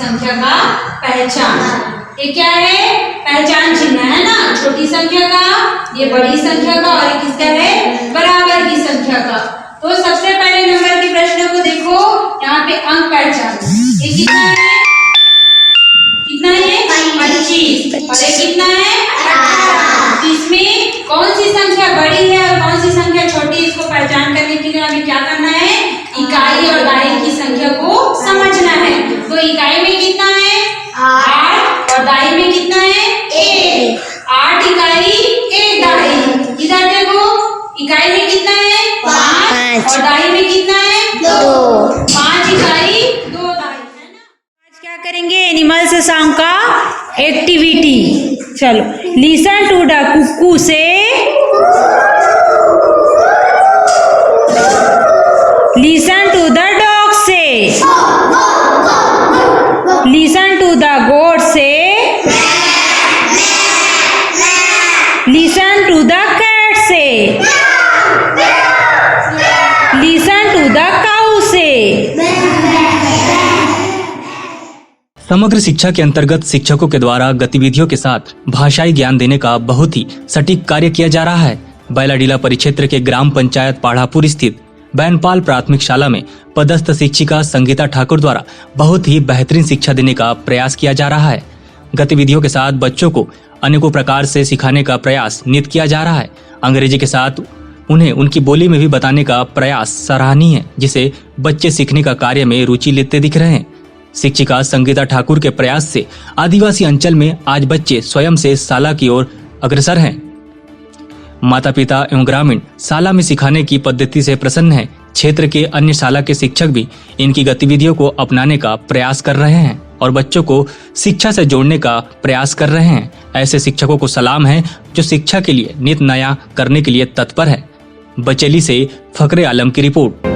संख्या का पहचान। ये क्या है? पहचान चिन्ह है ना, छोटी संख्या का, ये बड़ी संख्या का और ये किसका है? बराबर की संख्या का। तो सबसे पहले नंबर के प्रश्न को देखो, यहाँ पे अंक पहचान। ये कितना है? कितना है? 25। और ये कितना है? 18। इसमें कौन सी संख्या बड़ी है और कौन सी संख्या छोटी, इसको पहचान करने के लिए हमें क्या करना है? इकाई और दाई की संख्या को समझना है। तो इकाई में कितना है? 8 और दाई में कितना है? 1। 8 इकाई 1 दाई। इधर देखो, इकाई में कितना है? 5 और दाई में कितना है? 2। 5 इकाई 2 दाई, है ना। आज क्या करेंगे? एनिमल से सॉन्ग का एक्टिविटी। चलो, लिसन टू द कुकू से, लिसन टू द डॉग से, लिसन टू द गोट से, लिसन टू द कैट से, लिसन टू द काऊ से। समग्र शिक्षा के अंतर्गत शिक्षकों के द्वारा गतिविधियों के साथ भाषाई ज्ञान देने का बहुत ही सटीक कार्य किया जा रहा है। बैलाडीला परिक्षेत्र के ग्राम पंचायत पाढ़ापुर स्थित बैनपाल प्राथमिक शाला में पदस्थ शिक्षिका संगीता ठाकुर द्वारा बहुत ही बेहतरीन शिक्षा देने का प्रयास किया जा रहा है। गतिविधियों के साथ बच्चों को अनेकों प्रकार से सिखाने का प्रयास नित किया जा रहा है। अंग्रेजी के साथ उन्हें उनकी बोली में भी बताने का प्रयास सराहनीय है, जिसे बच्चे सीखने का कार्य में रुचि लेते दिख रहे हैं। शिक्षिका संगीता ठाकुर के प्रयास से आदिवासी अंचल में आज बच्चे स्वयं से शाला की ओर अग्रसर हैं। माता पिता एवं ग्रामीण शाला में सिखाने की पद्धति से प्रसन्न हैं। क्षेत्र के अन्य शाला के शिक्षक भी इनकी गतिविधियों को अपनाने का प्रयास कर रहे हैं और बच्चों को शिक्षा से जोड़ने का प्रयास कर रहे हैं। ऐसे शिक्षकों को सलाम है जो शिक्षा के लिए नित नया करने के लिए तत्पर है। बचेली से फकरे आलम की रिपोर्ट।